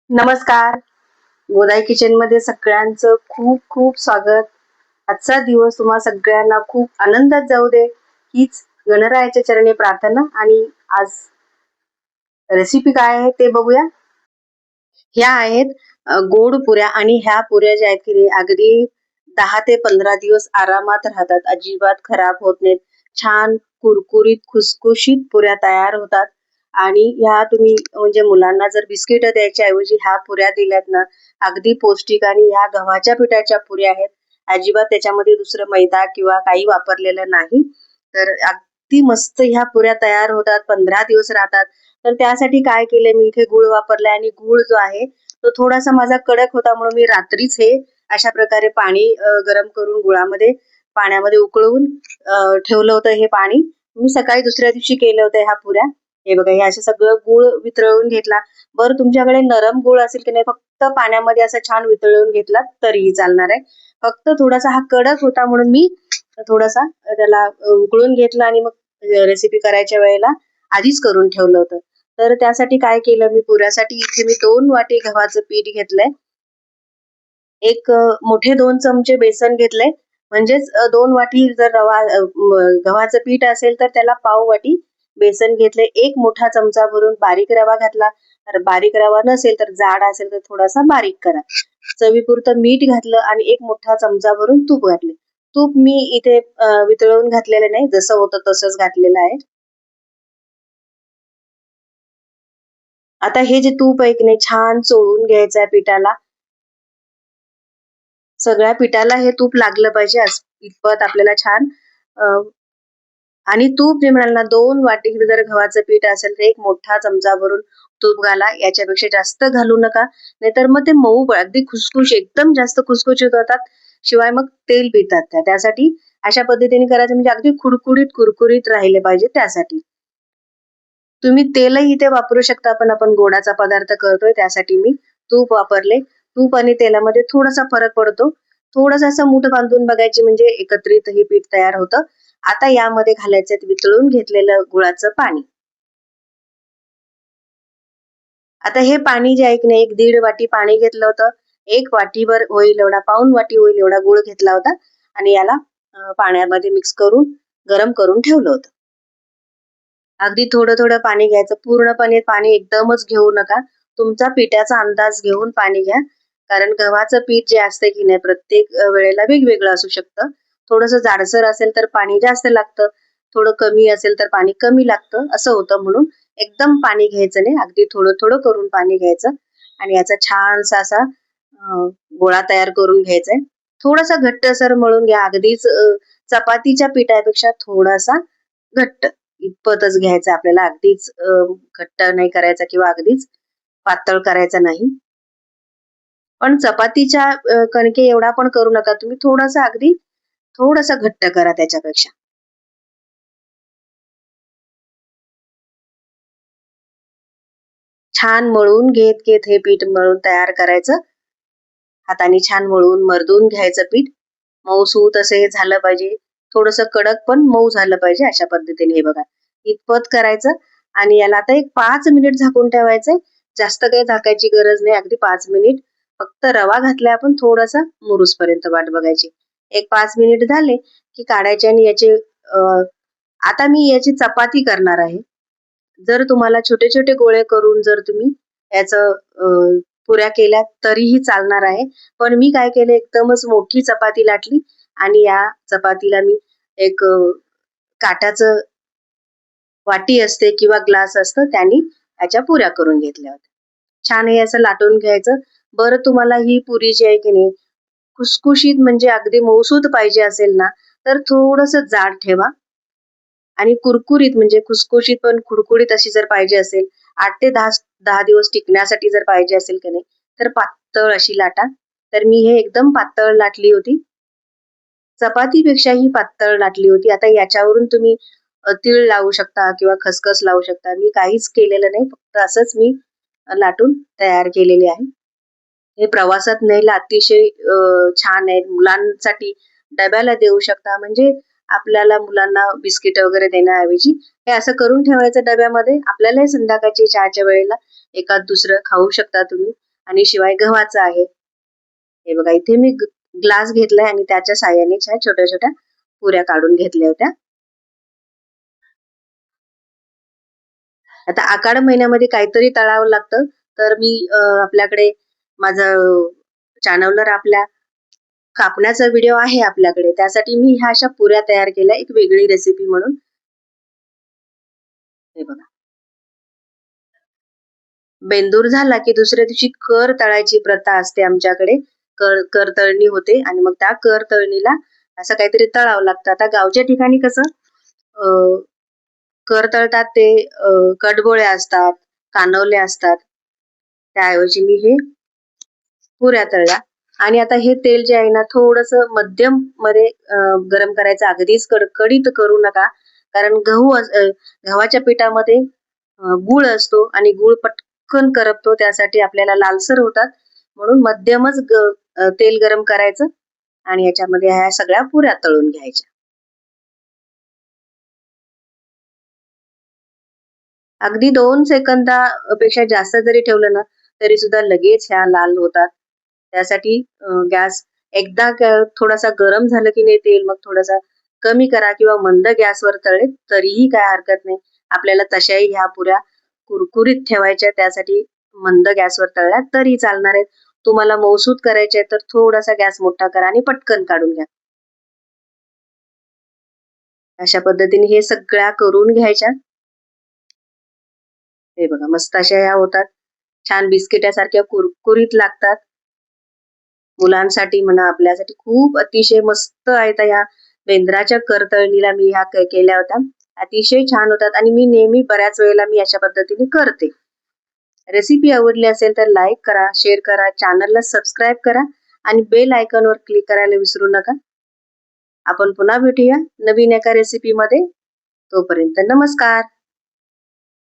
नमस्कार. गोदाई किचन मध्ये सगळ्यांचं खूप खूप स्वागत. आजचा दिवस तुम्हा सगळ्यांना खूप आनंदात जाऊ दे हीच गणरायाच्या चरणी प्रार्थना. आणि आज रेसिपी काय आहे ते बघूया. ह्या आहेत गोड पुऱ्या. आणि ह्या पुऱ्या ज्या आहेत की नाही, अगदी 10 ते 15 दिवस आरामात राहतात, अजिबात खराब होत नाहीत. छान कुरकुरीत खुसखुशीत पुऱ्या तयार होतात. आणि ह्या तुम्ही म्हणजे मुलांना जर बिस्किट द्यायच्या ऐवजी ह्या पुऱ्या दिल्यात ना, अगदी पौष्टिक. आणि ह्या गव्हाच्या पिठाच्या पुऱ्या आहेत, अजिबात त्याच्यामध्ये दुसरं मैदा किंवा काही वापरलेलं नाही. तर अगदी मस्त ह्या पुऱ्या तयार होतात, 15 दिवस राहतात. तर त्यासाठी काय केलंय, मी इथे गुळ वापरलाय. आणि गुळ जो आहे तो थोडासा माझा कडक होता, म्हणून मी रात्रीच हे अशा प्रकारे पाणी गरम करून पाण्यामध्ये उकळून ठेवलं होतं. हे पाणी मी सकाळी दुसऱ्या दिवशी केलं होतं ह्या पुऱ्या. हे बघा, हे असं सगळं गुळ वितळवून घेतला. बरं, तुमच्याकडे नरम गुळ असेल की नाही, फक्त पाण्यामध्ये असं छान वितळवून घेतला तरीही चालणार आहे. फक्त थोडासा हा कडक होता म्हणून मी थोडासा त्याला उकळून घेतला. आणि मग रेसिपी करायच्या वेळेला आधीच करून ठेवलं होतं. तर त्यासाठी काय केलं, मी पुऱ्यासाठी इथे मी 2 वाटी गव्हाचं पीठ घेतलंय. एक मोठे 2 चमचे बेसन घेतलंय. म्हणजेच 2 वाटी जर गव्हाचं पीठ असेल तर त्याला पाव वाटी बेसन घेतलंय. एक मोठा चमचा भरून बारीक रवा घातला. तर बारीक रवा नसेल तर जाड असेल तर थोडासा बारीक करा. चवीपुरतं मीठ घातलं आणि एक मोठा चमचा भरून तूप घातले. तूप मी इथे वितळवून घातलेलं नाही, जसं होतं तसंच घातलेलं आहे. आता हे जे तूप आहे की नाही, छान चोळून घ्यायचं आहे पिठाला. सगळ्या पिठाला हे तूप लागलं पाहिजे, इतपत आपल्याला छान. आणि तूप जे म्हणाल ना, 2 वाटी जर गव्हाचं पीठ असेल तर एक मोठा चमचा भरून तूप घाला. याच्यापेक्षा जास्त घालू नका, नाहीतर मग ते मऊ अगदी एकदम जास्त खुसखुशीत होतात. शिवाय मग तेल पितात त्यासाठी अशा पद्धतीने करायचं, म्हणजे अगदी खुडखुडीत कुरकुरीत राहिले पाहिजे. त्यासाठी तुम्ही तेलही इथे वापरू शकता, पण आपण गोडाचा पदार्थ करतोय त्यासाठी मी तूप वापरले. तूप आणि तेलामध्ये थोडासा फरक पडतो. थोडंसं असं मूठ बांधून बघायची, म्हणजे एकत्रित हे पीठ तयार होतं. आता यामध्ये घालायचं वितळून घेतलेलं गुळाचं पाणी. आता हे पाणी जे आहे की नाही, 1-1.5 वाटी पाणी घेतलं होतं. 1 वाटीभर होईल एवढा, पाऊण वाटी होईल एवढा गुळ घेतला होता. आणि याला पाण्यामध्ये मिक्स करून गरम करून ठेवलं होतं. अगदी थोडं थोडं पाणी घ्यायचं, पूर्णपणे पाणी एकदमच घेऊ नका. तुमचा पिठाचा अंदाज घेऊन पाणी घ्या. कारण गव्हाचं पीठ जे असतं की नाही, प्रत्येक वेळेला वेगवेगळं असू शकतं. थोडंसं जाडसर असेल तर पाणी जास्त लागतं, थोडं कमी असेल तर पाणी कमी लागतं, असं होतं. म्हणून एकदम पाणी घ्यायचं नाही, अगदी थोडं थोडं करून पाणी घ्यायचं. आणि याचा छानसा असा गोळा तयार करून घ्यायचा आहे. थोडासा घट्टसर मळून घ्या, अगदीच चपातीच्या पिठापेक्षा थोडासा घट्ट इतपतच घ्यायचं आपल्याला. अगदीच घट्ट नाही करायचा किंवा अगदीच पातळ करायचा नाही. पण चपातीच्या कणके एवढा पण करू नका तुम्ही, थोडासा अगदी थोडासा घट्ट करा त्याच्यापेक्षा. छान मळून घेत घेत हे पीठ मळून तयार करायचं. हाताने छान मळून मर्दून घ्यायचं पीठ. मऊसूत असं हे झालं पाहिजे. थोडंसं कडक पण मऊ झालं पाहिजे, अशा पद्धतीने. हे बघा, इतपत करायचं. आणि याला आता एक 5 मिनिट झाकून ठेवायचंय. जास्त काही झाकायची गरज नाही, अगदी 5 मिनिट. फक्त रवा घातलाय आपण, थोडासा मुरूस पर्यंत वाट बघायची. एक 5 मिनिट झाले की काढायचे. आणि आता मी याची चपाती करणार आहे. जर तुम्हाला छोटे छोटे गोळे करून जर तुम्ही याचं पुऱ्या केल्या तरीही चालणार आहे. पण मी काय केलं, एकदमच मोठी चपाती लाटली. आणि या चपातीला मी एक काट्याचं वाटी असते किंवा ग्लास असतं, त्यांनी याच्या पुऱ्या करून घेतल्या होत्या. छान हे असं लाटून घ्यायचं. बरं, तुम्हाला ही पुरी जी आहे की नाही, खुसखुशीत म्हणजे अगदी मऊसूत पाहिजे असेल ना, तर थोडंसं जाड ठेवा. आणि कुरकुरीत म्हणजे खुसखुशीत पण कुरकुरीत अशी जर पाहिजे असेल, 8 ते 10 दिवस टिकण्यासाठी जर पाहिजे असेल की नाही, तर पातळ अशी लाटा. तर मी हे एकदम पातळ लाटली होती, चपातीपेक्षा ही पातळ लाटली होती. आता याच्यावरून तुम्ही तीळ लावू शकता किंवा खसखस लावू शकता. मी काहीच केलेलं नाही, फक्त असंच मी लाटून तयार केलेली आहे. हे प्रवासात न्यायला अतिशय छान आहे. मुलांसाठी डब्याला देऊ शकता. म्हणजे आपल्याला मुलांना बिस्किट वगैरे देण्याऐवजी हे असं करून ठेवायचं डब्यामध्ये. आपल्यालाही संध्याकाळची चहाच्या वेळेला एखाद दुसरं खाऊ शकता तुम्ही. आणि शिवाय गव्हाचं आहे. हे बघा इथे मी ग्लास घेतलाय आणि त्याच्या साहाय्याने छोट्या छोट्या पुऱ्या काढून घेतल्या होत्या. आता आषाढ महिन्यामध्ये काहीतरी तळावं लागतं, तर मी आपल्याकडे माझं चॅनलवर आपल्या कापण्याचा व्हिडिओ आहे आपल्याकडे, त्यासाठी मी ह्या अशा पुऱ्या तयार केल्या एक वेगळी रेसिपी म्हणून. हे बघा, बेंदूर झाला की दुसऱ्या दिवशी कर तळायची प्रथा असते आमच्याकडे. कर तळणी होते आणि मग त्या कर तळणीला असं काहीतरी तळावं लागतं. आता गावच्या ठिकाणी कसं कर तळतात ते कडबोळ्या असतात, कानवले असतात. त्याऐवजी मी हे पुऱ्या तळल्या. आणि आता हे तेल जे आहे ना थोडस मध्यम मध्ये गरम करायचं, अगदीच कडकडीत करू नका, कारण गव्हाच्या पिठामध्ये गुळ असतो आणि गुळ पटकन करपतो, त्यासाठी आपल्याला लालसर होतात. म्हणून मध्यमच तेल गरम करायचं आणि याच्यामध्ये ह्या सगळ्या पुऱ्या तळून घ्यायच्या. अगदी 2 सेकंदापेक्षा जास्त जरी ठेवलं ना तरी सुद्धा लगेच ह्या लाल होतात. त्यासाठी गॅस एकदा थोडासा गरम झालं की नाही तेल, मग थोडासा कमी करा किंवा मंद गॅसवर तळले तरीही काय हरकत नाही. आपल्याला तशाही ह्या पुऱ्या कुरकुरीत ठेवायच्या, त्यासाठी मंद गॅसवर तळल्या तरी चालणार आहेत. तुम्हाला मऊसूत करायचे तर थोडासा गॅस मोठा करा आणि पटकन काढून घ्या. अशा पद्धतीने हे सगळ्या करून घ्यायच्या. हे बघा मस्त अशा ह्या होतात, छान बिस्किटासारख्या कुरकुरीत लागतात. मुलांसाठी म्हणा आपल्यासाठी खूप अतिशय मस्त आहेत. ह्या बेंद्राच्या करतळणीला मी ह्या केल्या होत्या, अतिशय छान होतात आणि मी नेहमी बऱ्याच वेळेला मी अशा पद्धतीने करते. रेसिपी आवडली असेल तर लाईक करा, शेअर करा, चॅनलला सबस्क्राईब करा आणि बेल आयकॉनवर क्लिक करायला विसरू नका. आपण पुन्हा भेटूया नवीन एका रेसिपीमध्ये. तोपर्यंत नमस्कार.